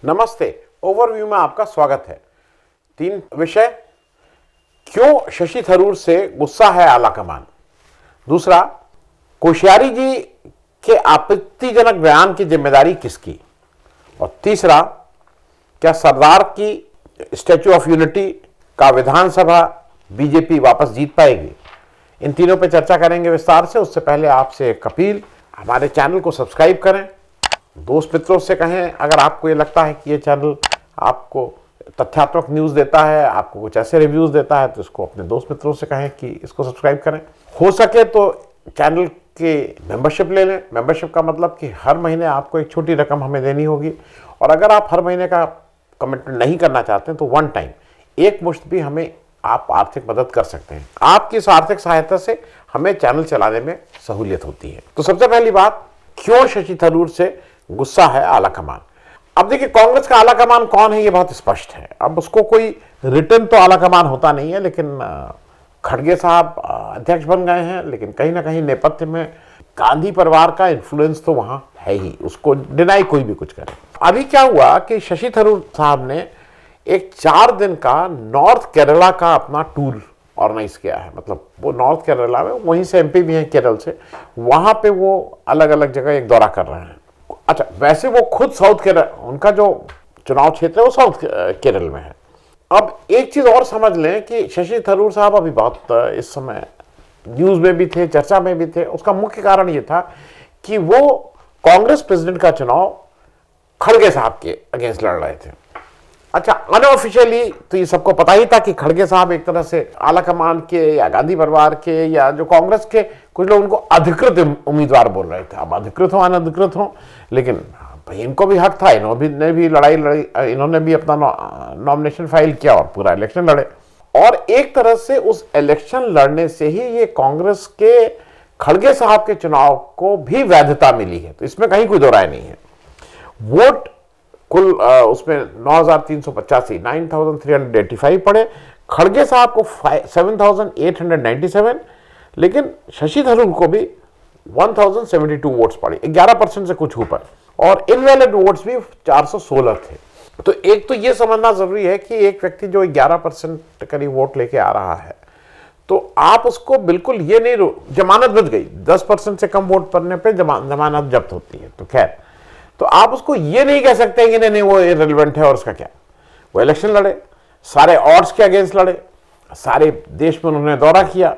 नमस्ते। ओवरव्यू में आपका स्वागत है। 3 विषय। क्यों शशि थरूर से गुस्सा है आलाकमान। दूसरा, कोश्यारी जी के आपत्तिजनक बयान की जिम्मेदारी किसकी। और तीसरा, क्या सरदार की स्टैच्यू ऑफ यूनिटी का विधानसभा बीजेपी वापस जीत पाएगी। इन तीनों पे चर्चा करेंगे विस्तार से। उससे पहले आपसे एक अपील, हमारे चैनल को सब्सक्राइब करें, दोस्त मित्रों से कहें। अगर आपको ये लगता है कि ये चैनल आपको तथ्यात्मक न्यूज़ देता है, आपको कुछ ऐसे रिव्यूज़ देता है, तो इसको अपने दोस्त मित्रों से कहें कि इसको सब्सक्राइब करें। हो सके तो चैनल की मेंबरशिप ले लें। मेंबरशिप का मतलब कि हर महीने आपको एक छोटी रकम हमें देनी होगी। और अगर आप हर महीने का कमिटमेंट नहीं करना चाहते हैं तो वन टाइम एक मुश्त भी हमें आप आर्थिक मदद कर सकते हैं। आपकी इस आर्थिक सहायता से हमें चैनल चलाने में सहूलियत होती है। तो सबसे पहली बात, क्यों शशि थरूर से गुस्सा है आलाकमान। अब देखिए, कांग्रेस का आलाकमान कौन है ये बहुत स्पष्ट है। अब उसको कोई रिटर्न तो आलाकमान होता नहीं है, लेकिन खड़गे साहब अध्यक्ष बन गए हैं, लेकिन कहीं ना कहीं नेपथ्य में गांधी परिवार का इन्फ्लुएंस तो वहां है ही, उसको डिनाई कोई भी कुछ करे। अभी क्या हुआ कि शशि थरूर साहब ने एक 4 दिन का नॉर्थ केरला का अपना टूर ऑर्गेनाइज किया है। मतलब वो नॉर्थ केरला में, वहीं से एमपी भी हैं केरल से, वहां पे वो अलग अलग जगह एक दौरा कर रहे हैं। अच्छा, वैसे वो खुद साउथ केरल, उनका जो चुनाव क्षेत्र है वो साउथ केरल में है। अब एक चीज और समझ लें कि शशि थरूर साहब अभी बहुत इस समय न्यूज में भी थे, चर्चा में भी थे। उसका मुख्य कारण ये था कि वो कांग्रेस प्रेसिडेंट का चुनाव खड़गे साहब के अगेंस्ट लड़ रहे थे। अच्छा, अनऑफिशियली तो ये सबको पता ही था कि खड़गे साहब एक तरह से आलाकमान के या गांधी परिवार के या जो कांग्रेस के कुछ लोग उनको अधिकृत उम्मीदवार बोल रहे थे। अब अधिकृत हो अनधिकृत हो, लेकिन भाई इनको भी हक था, इन्होंने भी लड़ाई लड़ी, इन्होंने भी अपना नॉमिनेशन फाइल किया और पूरा इलेक्शन लड़े। और एक तरह से उस इलेक्शन लड़ने से ही ये कांग्रेस के खड़गे साहब के चुनाव को भी वैधता मिली है। तो इसमें कहीं कोई दो राय नहीं है। वोट कुल उसमें 9,385 9,385 पड़े, खड़गे साहब को 7,897, लेकिन शशि थरूर को भी 1,072 वोट्स पड़े, 11% से कुछ ऊपर। और इनवैलिड वोट्स भी 416 थे। तो एक तो ये समझना जरूरी है कि एक व्यक्ति जो 11% करीब वोट लेके आ रहा है, तो आप उसको बिल्कुल ये नहीं, जमानत बच गई, 10% से कम वोट पड़ने पे जमानत जब्त होती है। तो खैर, तो आप उसको ये नहीं कह सकते कि नहीं वो इररिलेवेंट है। और उसका क्या, वो इलेक्शन लड़े, सारे ऑड्स के अगेंस्ट लड़े, सारे देश में उन्होंने दौरा किया।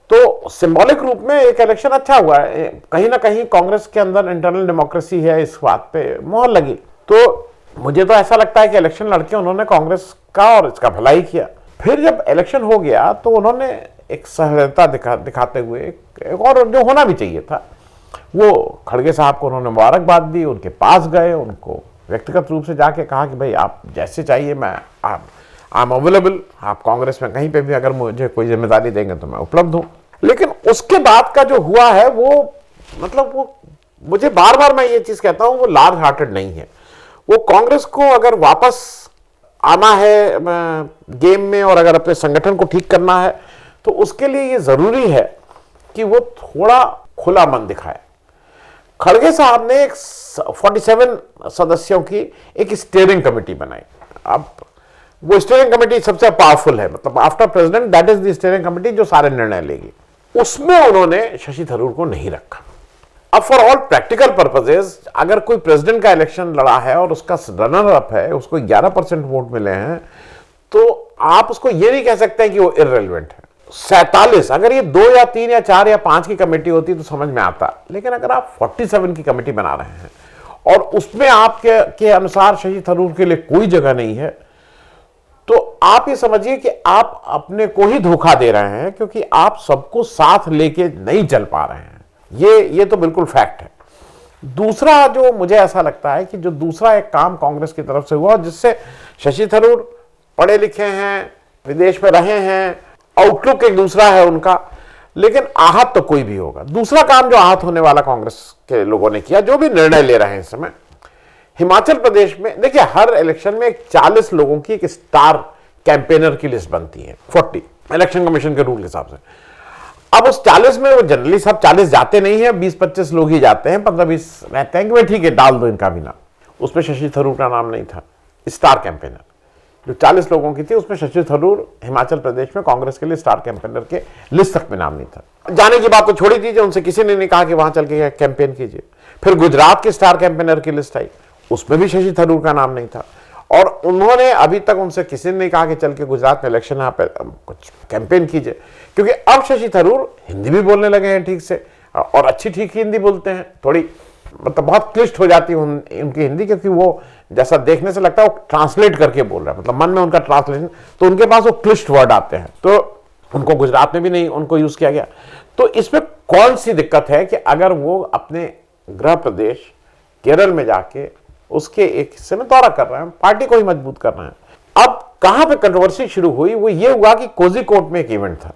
तो सिंबॉलिक रूप में एक इलेक्शन अच्छा हुआ है। कहीं ना कहीं कांग्रेस के अंदर इंटरनल डेमोक्रेसी है, इस बात पे मोहर लगी। तो मुझे तो ऐसा लगता है कि इलेक्शन लड़के उन्होंने कांग्रेस का और इसका भला ही किया। फिर जब इलेक्शन हो गया तो उन्होंने एक सहृदयता दिखाते हुए एक और जो होना भी चाहिए था, वो खड़गे साहब को उन्होंने मुबारकबाद दी, उनके पास गए, उनको व्यक्तिगत रूप से जाके कहा कि भाई आप जैसे चाहिए मैं आई एम अवेलेबल, आप कांग्रेस में कहीं पे भी अगर मुझे कोई जिम्मेदारी देंगे तो मैं उपलब्ध हूं। लेकिन उसके बाद का जो हुआ है वो, मतलब वो, मुझे बार बार मैं ये चीज कहता हूं, वो लार्ज हार्टेड नहीं है। वो कांग्रेस को अगर वापस आना है गेम में और अगर अपने संगठन को ठीक करना है तो उसके लिए ये जरूरी है कि वो थोड़ा खुला मन दिखाए। खड़गे साहब ने एक 47 सदस्यों की एक स्टीयरिंग कमेटी बनाई। अब वो स्टीयरिंग कमेटी सबसे पावरफुल है, मतलब after president that is the steering committee जो सारे निर्णय लेगी। उसमें उन्होंने शशि थरूर को नहीं रखा। अब फॉर ऑल प्रैक्टिकल पर्पसेस, अगर कोई प्रेसिडेंट का इलेक्शन लड़ा है और उसका रनर अप है, उसको 11% वोट मिले हैं, तो आप उसको ये नहीं कह सकते कि वो इररिलेवेंट है। 47, अगर ये 2 या 3 या 4 या 5 की कमेटी होती तो समझ में आता, लेकिन अगर आप 47 की कमेटी बना रहे हैं और उसमें आपके अनुसार शशि थरूर के लिए कोई जगह नहीं है, तो आप ये समझिए कि आप अपने को ही धोखा दे रहे हैं, क्योंकि आप सबको साथ लेके नहीं चल पा रहे हैं। ये तो बिल्कुल फैक्ट है। दूसरा जो मुझे ऐसा लगता है कि जो दूसरा एक काम कांग्रेस की तरफ से हुआ, जिससे शशि थरूर पढ़े लिखे हैं, विदेश में रहे हैं, आउटलुक एक दूसरा है उनका, लेकिन आहत तो कोई भी होगा। दूसरा काम जो आहत होने वाला कांग्रेस के लोगों ने किया, जो भी निर्णय ले रहे हैं इस समय, हिमाचल प्रदेश में देखिए, हर इलेक्शन में 40 लोगों की एक स्टार कैंपेनर की लिस्ट बनती है, 40 इलेक्शन कमीशन के रूल के हिसाब से। अब उस 40 में वो जनरली सब 40 जाते नहीं है, 20-25 लोग ही जाते हैं, 15-20 रहते हैं कि भाई ठीक है डाल दो इनका भी नाम। उसमें शशि थरूर का नाम नहीं था। स्टार कैंपेनर जो 40 लोगों की थी उसमें शशि थरूर हिमाचल प्रदेश में कांग्रेस के लिए स्टार कैंपेनर के लिस्ट तक में नाम नहीं था। जाने की बात तो छोड़ी दीजिए, उनसे किसी ने नहीं कहा कि वहां चल के कैंपेन कीजिए। फिर गुजरात के स्टार कैंपेनर की लिस्ट आई, उसमें भी शशि थरूर का नाम नहीं था। और उन्होंने अभी तक उनसे किसी ने नहीं कहा कि चल के गुजरात में इलेक्शन यहाँ पे कुछ कैंपेन कीजिए, क्योंकि अब शशि थरूर हिंदी भी बोलने लगे हैं ठीक से, और अच्छी ठीक हिंदी बोलते हैं। थोड़ी मतलब बहुत क्लिष्ट हो जाती है उनकी हिंदी, क्योंकि वो जैसा देखने से लगता है वो ट्रांसलेट करके बोल रहा है, मतलब मन में उनका ट्रांसलेशन, तो उनके पास वो क्लिष्ट वर्ड आते हैं, तो उनको गुजरात में भी नहीं उनको यूज किया गया। तो इसमें कौन सी दिक्कत है कि अगर वो अपने गृह प्रदेश केरल में जाके उसके एक हिस्से में दौरा कर रहे हैं, पार्टी को ही मजबूत कर रहे हैं। अब कहां पे कंट्रोवर्सी शुरू हुई, वो ये हुआ कि कोझिकोड में एक इवेंट था,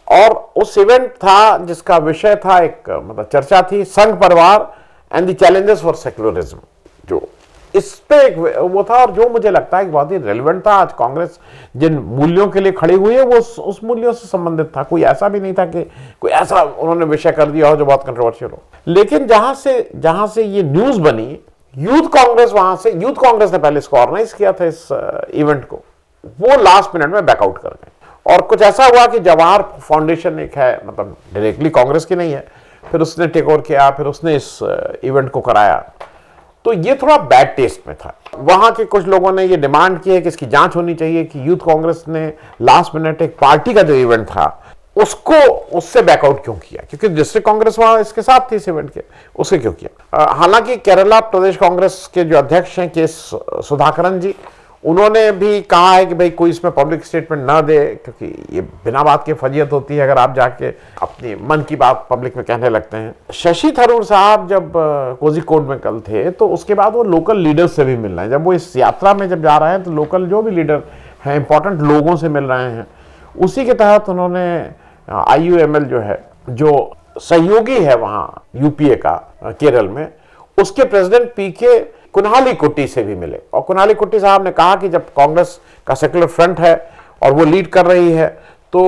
और उस इवेंट था जिसका विषय था, एक मतलब चर्चा थी, संघ परिवार and the challenges for secularism. जो इस पे एक वो था, और जो मुझे लगता है कि बहुत ही रेलिवेंट था। आज कांग्रेस जिन मूल्यों के लिए खड़ी हुई है वो उस मूल्यों से संबंधित था। कोई ऐसा भी नहीं था कि कोई ऐसा उन्होंने विषय कर दिया हो जो बहुत कंट्रोवर्शियल हो। लेकिन जहां से ये न्यूज बनी, यूथ कांग्रेस ने पहले इसको ऑर्गेनाइज किया था इस इवेंट को, वो लास्ट मिनट में बैकआउट कर गए। और कुछ ऐसा हुआ कि जवाहर फाउंडेशन एक है, मतलब डायरेक्टली कांग्रेस की नहीं है, फिर उसने टेक ओवर किया, फिर उसने इस इवेंट को कराया। तो ये थोड़ा बैड टेस्ट में था। वहां के कुछ लोगों ने ये डिमांड की है कि इसकी जांच होनी चाहिए कि यूथ कांग्रेस ने लास्ट मिनट एक पार्टी का जो इवेंट था उसको उससे बैकआउट क्यों किया, क्योंकि डिस्ट्रिक्ट कांग्रेस वहां इसके साथ थी इस इवेंट के, उससे क्यों किया। हालांकि केरला प्रदेश कांग्रेस के जो अध्यक्ष हैं के सुधाकरन जी, उन्होंने भी कहा है कि भाई कोई इसमें पब्लिक स्टेटमेंट ना दे, क्योंकि ये बिना बात की फजीयत होती है अगर आप जाके अपनी मन की बात पब्लिक में कहने लगते हैं। शशि थरूर साहब जब कोझिकोड में कल थे तो उसके बाद वो लोकल लीडर्स से भी मिल रहे हैं। जब वो इस यात्रा में जब जा रहे हैं तो लोकल जो भी लीडर हैं, इंपॉर्टेंट लोगों से मिल रहे हैं। उसी के तहत उन्होंने IUML जो है, जो सहयोगी है वहाँ यूपीए का केरल में, उसके प्रेसिडेंट PK कुणाली से भी मिले। और कुणाली साहब ने कहा कि जब कांग्रेस का सेक्युलर फ्रंट है और वो लीड कर रही है, तो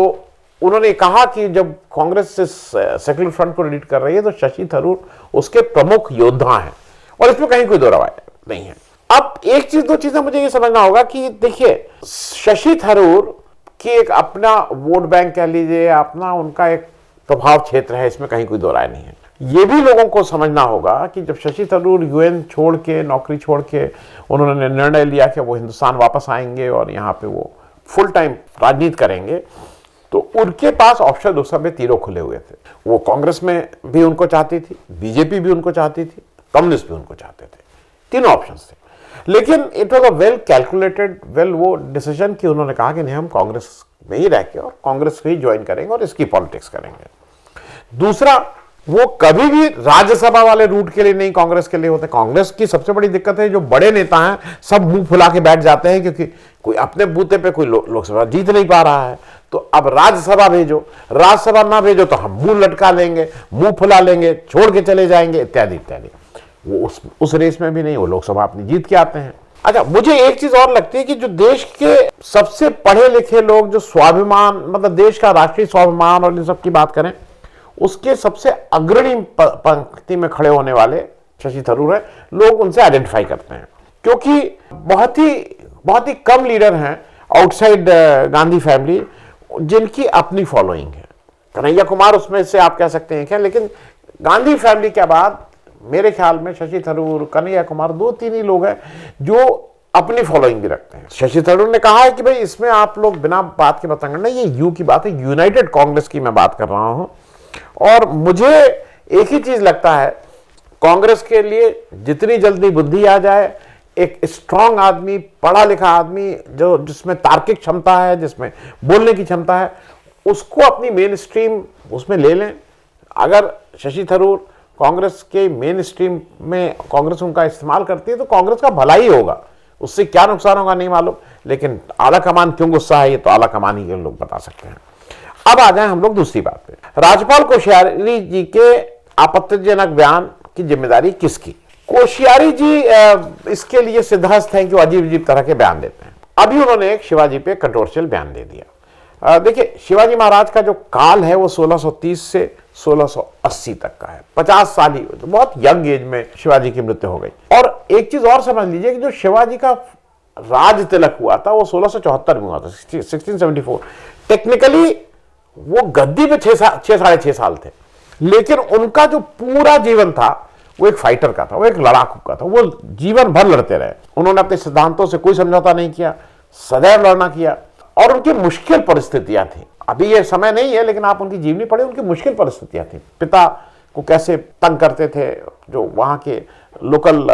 उन्होंने कहा कि जब कांग्रेस इस सेक्युलर फ्रंट को लीड कर रही है तो शशि थरूर उसके प्रमुख योद्धा हैं, और इसमें कहीं कोई दो राय नहीं है। अब एक चीज दो चीजें मुझे ये समझना होगा कि देखिए, शशि थरूर की एक अपना वोट बैंक कह लीजिए, अपना उनका एक प्रभाव क्षेत्र है, इसमें कहीं कोई दो राय नहीं है। ये भी लोगों को समझना होगा कि जब शशि थरूर UN छोड़ के, नौकरी छोड़ के उन्होंने निर्णय लिया कि वो हिंदुस्तान वापस आएंगे और यहाँ पे वो फुल टाइम राजनीति करेंगे, तो उनके पास ऑप्शन उस समय तीनों खुले हुए थे। वो कांग्रेस में भी उनको चाहती थी, बीजेपी भी उनको चाहती थी, कम्युनिस्ट भी उनको चाहते थे, तीनों ऑप्शन थे। लेकिन it was a well calculated वो डिसीजन कि उन्होंने कहा कि नहीं, हम कांग्रेस में ही रह के और कांग्रेस को ही ज्वाइन करेंगे और इसकी पॉलिटिक्स करेंगे। दूसरा, वो कभी भी राज्यसभा वाले रूट के लिए नहीं कांग्रेस के लिए होते। कांग्रेस की सबसे बड़ी दिक्कत है जो बड़े नेता हैं सब मुंह फुला के बैठ जाते हैं, क्योंकि कोई अपने बूते पे कोई लोकसभा जीत नहीं पा रहा है, तो अब राज्यसभा भेजो, राज्यसभा ना भेजो तो हम मुंह लटका लेंगे, मुंह फुला लेंगे, छोड़ के चले जाएंगे, इत्यादि इत्यादि। वो उस रेस में भी नहीं, वो लोकसभा अपनी जीत के आते हैं। अच्छा, मुझे एक चीज और लगती है कि जो देश के सबसे पढ़े लिखे लोग, जो स्वाभिमान, मतलब देश का राष्ट्रीय स्वाभिमान और इन सब की बात करें, उसके सबसे अग्रणी पंक्ति में खड़े होने वाले शशि थरूर है। लोग उनसे आइडेंटिफाई करते हैं, क्योंकि बहुत ही कम लीडर हैं आउटसाइड गांधी फैमिली जिनकी अपनी फॉलोइंग है। कन्हैया कुमार उसमें से आप कह सकते हैं क्या, लेकिन गांधी फैमिली के बाद मेरे ख्याल में शशि थरूर, कन्हैया कुमार, 2-3 ही लोग हैं जो अपनी फॉलोइंग भी रखते हैं। शशि थरूर ने कहा है कि भाई इसमें आप लोग बिना बात के बताएंगे ना, ये यू की बात है, यूनाइटेड कांग्रेस की मैं बात कर रहा हूं। और मुझे एक ही चीज लगता है, कांग्रेस के लिए जितनी जल्दी बुद्धि आ जाए, एक स्ट्रांग आदमी, पढ़ा लिखा आदमी, जो जिसमें तार्किक क्षमता है, जिसमें बोलने की क्षमता है, उसको अपनी मेन स्ट्रीम उसमें ले लें। अगर शशि थरूर कांग्रेस के मेन स्ट्रीम में कांग्रेस उनका इस्तेमाल करती है तो कांग्रेस का भला ही होगा, उससे क्या नुकसान होगा नहीं मालूम। लेकिन आला कमान क्यों गुस्सा है, ये तो आला कमान ही के लोग बता सकते हैं। अब आ जाए हम लोग दूसरी बात पे। राज्यपाल कोश्यारी जी के आपत्तिजनक बयान की जिम्मेदारी किसकी? कोश्यारी जी इसके लिए सिद्धहस्त हैं कि वो अजीब अजीब तरह के बयान देते हैं। अभी उन्होंने एक शिवाजी पे कंट्रोवर्शियल बयान दे दिया। देखिए, शिवाजी महाराज का जो काल है वो 1630 से 1680 तक का है, 50 साल ही, तो बहुत यंग एज में शिवाजी की मृत्यु हो गई। और एक चीज और समझ लीजिए कि जो शिवाजी का राज तिलक हुआ था वो 1674 में हुआ था, 1674। टेक्निकली वो गद्दी पे 6.5 साल थे, लेकिन उनका जो पूरा जीवन था वो एक फाइटर का था, वो एक लड़ाकू का था, वो जीवन भर लड़ते रहे। उन्होंने अपने सिद्धांतों से कोई समझौता नहीं किया, सदैव लड़ना किया। और उनकी मुश्किल परिस्थितियां थी, अभी ये समय नहीं है लेकिन आप उनकी जीवनी पढ़े, उनकी मुश्किल परिस्थितियां थी। पिता को कैसे तंग करते थे जो वहां के लोकल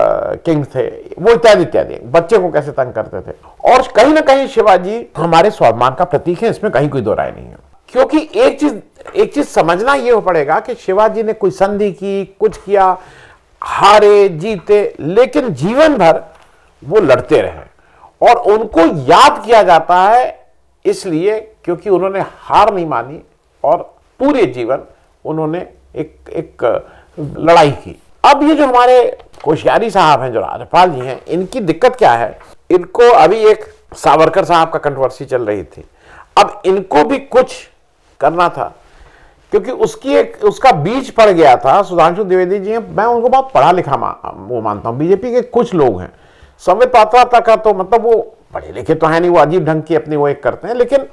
किंग थे, वो इत्यादि इत्यादि, बच्चे को कैसे तंग करते थे। और कहीं ना कहीं शिवाजी हमारे स्वाभिमान का प्रतीक है, इसमें कहीं कोई दो राय नहीं है। क्योंकि एक चीज समझना ये पड़ेगा कि शिवाजी ने कोई संधि की, कुछ किया, हारे जीते, लेकिन जीवन भर वो लड़ते रहे। और उनको याद किया जाता है इसलिए क्योंकि उन्होंने हार नहीं मानी और पूरे जीवन उन्होंने एक लड़ाई की। अब ये जो हमारे कोश्यारी साहब हैं, जो राज्यपाल जी हैं, इनकी दिक्कत क्या है, इनको अभी एक सावरकर साहब का कंट्रोवर्सी चल रही थी, अब इनको भी कुछ करना था क्योंकि उसका बीज पड़ गया था। सुधांशु द्विवेदी जी, मैं उनको बहुत पढ़ा लिखा वो मानता हूं। बीजेपी के कुछ लोग हैं, संवित पात्रता का तो मतलब वो पढ़े लिखे तो है नहीं, वो अजीब ढंग की अपनी वो एक करते हैं, लेकिन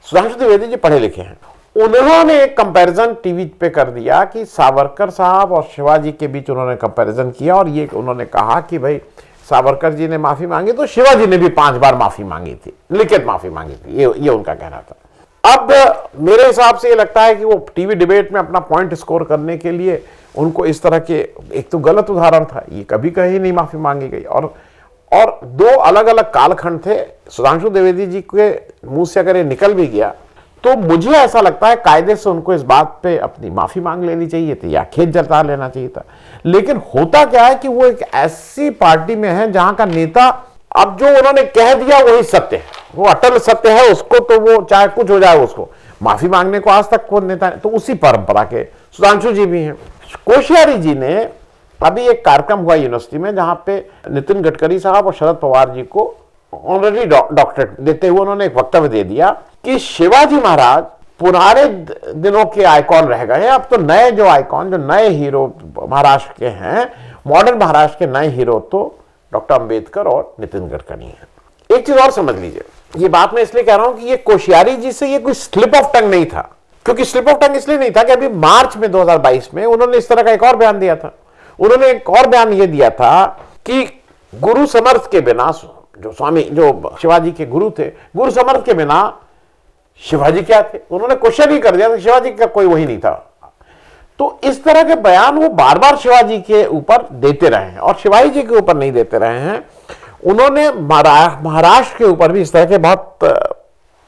सुधांशु द्विवेदी जी पढ़े लिखे हैं। उन्होंने एक कंपैरिजन टीवी पे कर दिया कि सावरकर साहब और शिवाजी के बीच उन्होंने कंपैरिजन किया और ये उन्होंने कहा कि भाई सावरकर जी ने माफी मांगी तो शिवाजी ने भी 5 बार माफी मांगी थी, लिखित माफी मांगी थी, ये उनका कहना था। अब मेरे हिसाब से ये लगता है कि वो टीवी डिबेट में अपना पॉइंट स्कोर करने के लिए उनको इस तरह के, एक तो गलत उदाहरण था, ये कभी कहीं नहीं माफी मांगी गई, और 2 अलग अलग कालखंड थे। सुधांशु द्विवेदी जी के मुंह से अगर ये निकल भी गया तो मुझे ऐसा लगता है कायदे से उनको इस बात पे अपनी माफी मांग लेनी चाहिए थी या खेद जता लेना चाहिए था। लेकिन होता क्या है कि वो एक ऐसी पार्टी में है जहां का नेता, अब जो उन्होंने कह दिया वही सत्य है, वो अटल सत्य है, उसको तो वो चाहे कुछ हो जाए उसको माफी मांगने को आज तक कौन नेता है। तो उसी परंपरा के सुधांशु जी भी हैं। कोश्यारी जी ने अभी एक कार्यक्रम हुआ यूनिवर्सिटी में जहां पे नितिन गडकरी साहब और शरद पवार जी को ऑनररी डॉक्टरेट देते हुए उन्होंने एक वक्तव्य दे दिया कि शिवाजी महाराज पुराने दिनों के आइकॉन रह गए हैं, अब तो नए जो आइकॉन, जो नए हीरो महाराष्ट्र के हैं, मॉडर्न महाराष्ट्र के नए हीरो तो डॉक्टर अंबेडकर और नितिन गडकरी हैं। एक चीज और समझ लीजिए, ये बात मैं इसलिए कह रहा हूं कि ये कोश्यारी जी से ये कोई स्लिप ऑफ टंग नहीं था, क्योंकि स्लिप ऑफ टंग इसलिए नहीं था कि अभी मार्च में 2022 में उन्होंने इस तरह का एक और बयान दिया था। उन्होंने एक और बयान ये दिया था कि गुरु समर्थ के बिना, जो स्वामी, जो शिवाजी के गुरु थे, गुरु समर्थ के बिना शिवाजी क्या थे, उन्होंने क्वेश्चन ही कर दिया था, शिवाजी का कोई वही नहीं था। तो इस तरह के बयान वो बार बार शिवाजी के ऊपर देते रहे हैं और शिवाजी जी के ऊपर नहीं देते रहे हैं। उन्होंने महाराष्ट्र के ऊपर भी इस तरह के बहुत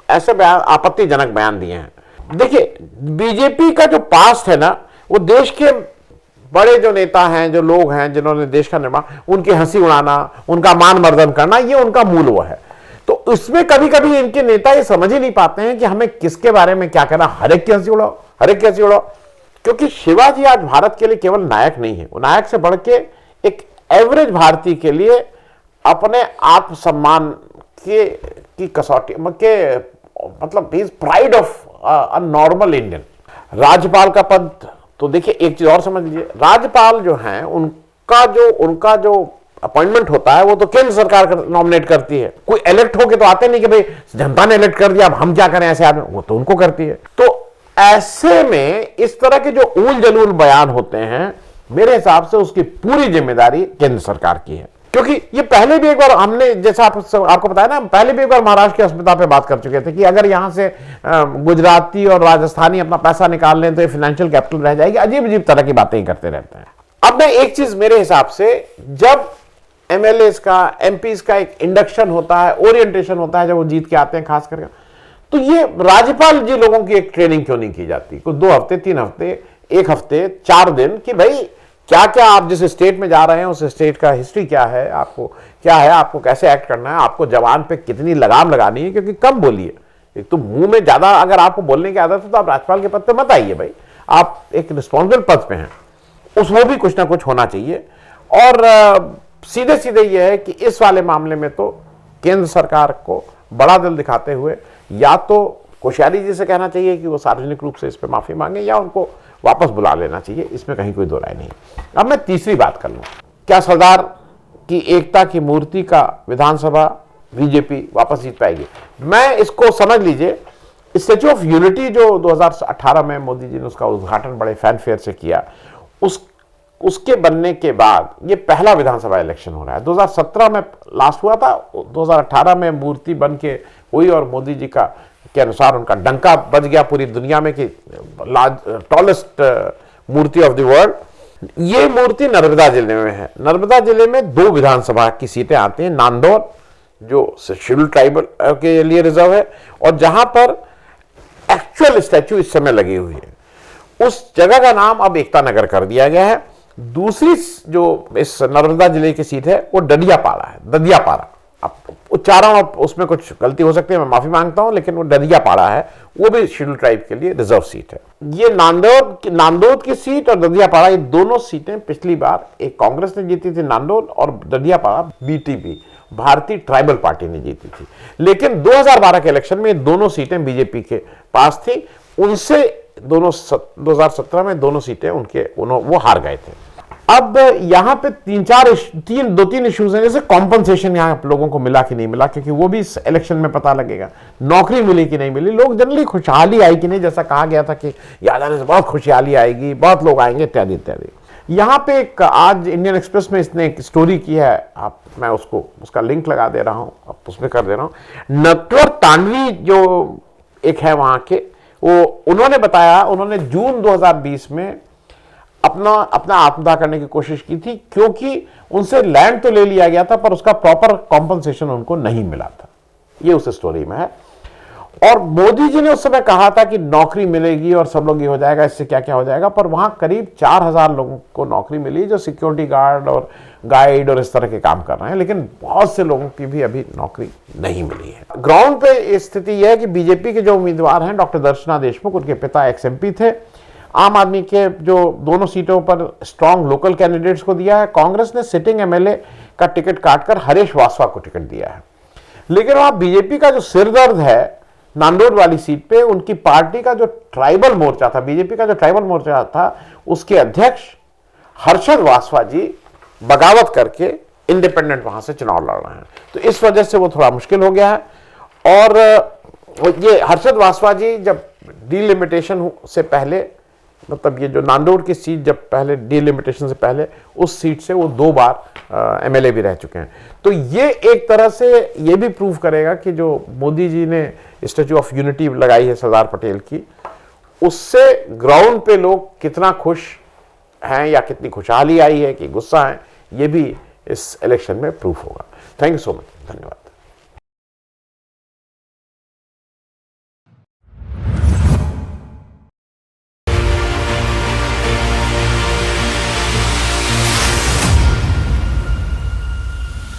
ऐसे बयान, आपत्तिजनक बयान दिए हैं। देखिए, बीजेपी का जो पास्ट है ना, वो देश के बड़े जो नेता हैं, जो लोग हैं जिन्होंने देश का निर्माण, उनकी हंसी उड़ाना, उनका मान मर्दन करना, ये उनका मूल वो है। तो इसमें कभी कभी इनके नेता ये समझ ही नहीं पाते हैं कि हमें किसके बारे में क्या कहना, हर एक की हंसी उड़ाओ, हर एक की हंसी उड़ाओ। क्योंकि शिवाजी आज भारत के लिए केवल नायक नहीं है, वो नायक से बढ़ के एक एवरेज भारतीय के लिए अपने आत्मसम्मान की कसौटी के, मतलब he is pride of a normal Indian. राज्यपाल का पद तो देखिए, एक चीज और समझ लीजिए, राज्यपाल जो हैं उनका जो अपॉइंटमेंट होता है वो तो केंद्र सरकार नॉमिनेट करती है, कोई इलेक्ट होके तो आते नहीं कि भाई जनता ने इलेक्ट कर दिया अब हम क्या करें ऐसे आदमी, वो तो उनको करती है। तो ऐसे में इस तरह के जो ऊल जलूल बयान होते हैं, मेरे हिसाब से उसकी पूरी जिम्मेदारी केंद्र सरकार की है। क्योंकि ये पहले भी एक बार हमने, जैसा आपको बताया ना, पहले भी एक बार महाराष्ट्र के अस्मिता पे बात कर चुके थे कि अगर यहां से गुजराती और राजस्थानी अपना पैसा निकाल लें तो ये फाइनेंशियल कैपिटल रह जाएगी। अजीब अजीब तरह की बातें ही करते रहते हैं। अब मैं एक चीज, मेरे हिसाब से जब एमएलएस का, एमपीज का एक इंडक्शन होता है, ओरिएंटेशन होता है, जब वो जीत के आते हैं खास करके, तो ये राज्यपाल जी लोगों की एक ट्रेनिंग क्यों नहीं की जाती, कुछ 2 हफ्ते, 3 हफ्ते, 1 हफ्ते, 4 दिन, कि भाई क्या क्या आप जिस स्टेट में जा रहे हैं उस स्टेट का हिस्ट्री क्या है, आपको क्या है, आपको कैसे एक्ट करना है, आपको जवान पे कितनी लगाम लगानी है, क्योंकि कम बोलिए। एक तो मुंह में ज्यादा अगर आपको बोलने की आदत है तो आप राज्यपाल के पद पे मत आइए भाई, आप एक रिस्पॉन्सिबल पद पे हैं, उसमें भी कुछ ना कुछ होना चाहिए। और सीधे सीधे ये है कि इस वाले मामले में तो केंद्र सरकार को बड़ा दिल दिखाते हुए या तो कोश्यारी जी से कहना चाहिए कि वो सार्वजनिक रूप से इस पर माफी मांगे या उनको वापस बुला लेना चाहिए, इसमें कहीं कोई दो राय नहीं। अब मैं तीसरी बात कर लूं, क्या सरदार की एकता की मूर्ति का विधानसभा बीजेपी वापस जीत पाएगी? मैं इसको समझ लीजिए, स्टैच्यू ऑफ यूनिटी जो 2018 में मोदी जी ने उसका उद्घाटन बड़े फैनफेयर से किया, उसके बनने के बाद ये पहला विधानसभा इलेक्शन हो रहा है। 2017 में लास्ट हुआ था, 2018 में मूर्ति बन के हुई और मोदी जी का के अनुसार उनका डंका बज गया पूरी दुनिया में कि टॉलेस्ट मूर्ति ऑफ द वर्ल्ड। ये मूर्ति नर्मदा जिले में है। नर्मदा जिले में 2 विधानसभा की सीटें आती हैं, नांदौर जो शेड्यूल्ड ट्राइबल के लिए रिजर्व है और जहां पर एक्चुअल स्टैच्यू इस समय लगी हुई है, उस जगह का नाम अब एकता नगर कर दिया गया है। दूसरी जो इस नर्मदा जिले की सीट है वो ददियापाड़ा है, ददियापाड़ा। अब उच्चारण उसमें कुछ गलती हो सकती है, मैं माफी मांगता हूं, लेकिन वो ददियापाड़ा है, वो भी शेड्यूल्ड ट्राइब के लिए रिजर्व सीट है। ये नांदोद की सीट और ददियापाड़ा, ये दोनों सीटें पिछली बार एक कांग्रेस ने जीती थी नांदोद, और ददियापाड़ा बीटीपी भारतीय ट्राइबल पार्टी ने जीती थी। लेकिन 2012 के इलेक्शन में दोनों सीटें बीजेपी के पास थी, उनसे 2017 में दोनों सीटें वो हार गए थे। अब यहां पे 2-3 इश्यूज हैं, जैसे कॉम्पनसेशन यहां लोगों को मिला कि नहीं मिला, क्योंकि वो भी इस इलेक्शन में पता लगेगा। नौकरी मिली कि नहीं मिली, लोग जनरली खुशहाली आई कि नहीं, जैसा कहा गया था कि याद आने से बहुत खुशहाली आएगी, बहुत लोग आएंगे इत्यादि इत्यादि। यहां पे एक आज इंडियन एक्सप्रेस में इसने एक स्टोरी की है, मैं उसका लिंक लगा दे रहा हूं, उसमें कर दे रहा हूं। नटवर तांडवी जो एक है वहां के, वो उन्होंने बताया, उन्होंने जून 2020 में अपना आत्मदाह करने की कोशिश की थी, क्योंकि उनसे लैंड तो ले लिया गया था पर उसका प्रॉपर कॉम्पनसेशन उनको नहीं मिला था। ये उस स्टोरी में है। और मोदी जी ने उस समय कहा था कि नौकरी मिलेगी और सब लोग ये हो जाएगा, इससे क्या क्या हो जाएगा, पर वहां करीब 4000 लोगों को नौकरी मिली जो सिक्योरिटी गार्ड और गाइड और इस तरह के काम कर रहे हैं, लेकिन बहुत से लोगों की भी अभी नौकरी नहीं मिली है। ग्राउंड पे स्थिति यह है कि बीजेपी के जो उम्मीदवार हैं डॉक्टर दर्शना देशमुख, उनके पिता एक्स-एमपी थे। आम आदमी के जो दोनों सीटों पर स्ट्रॉन्ग लोकल कैंडिडेट्स को दिया है। कांग्रेस ने सिटिंग एमएलए का टिकट काटकर हरीश वासवा को टिकट दिया है। लेकिन वहां बीजेपी का जो सिरदर्द है नांदोद वाली सीट पे, उनकी पार्टी का जो ट्राइबल मोर्चा था, बीजेपी का जो ट्राइबल मोर्चा था, उसके अध्यक्ष हर्षद वासवा जी बगावत करके इंडिपेंडेंट वहां से चुनाव लड़ रहे हैं, तो इस वजह से वो थोड़ा मुश्किल हो गया है। और ये हर्षद वासवा जी जब डीलिमिटेशन से पहले, मतलब ये जो नांदोद की सीट जब पहले डीलिमिटेशन से पहले, उस सीट से वो 2 बार एमएलए भी रह चुके हैं। तो ये एक तरह से ये भी प्रूव करेगा कि जो मोदी जी ने स्टैच्यू ऑफ यूनिटी लगाई है सरदार पटेल की, उससे ग्राउंड पे लोग कितना खुश हैं या कितनी खुशहाली आई है कि गुस्सा है, ये भी इस इलेक्शन में प्रूफ होगा। थैंक यू सो मच, धन्यवाद।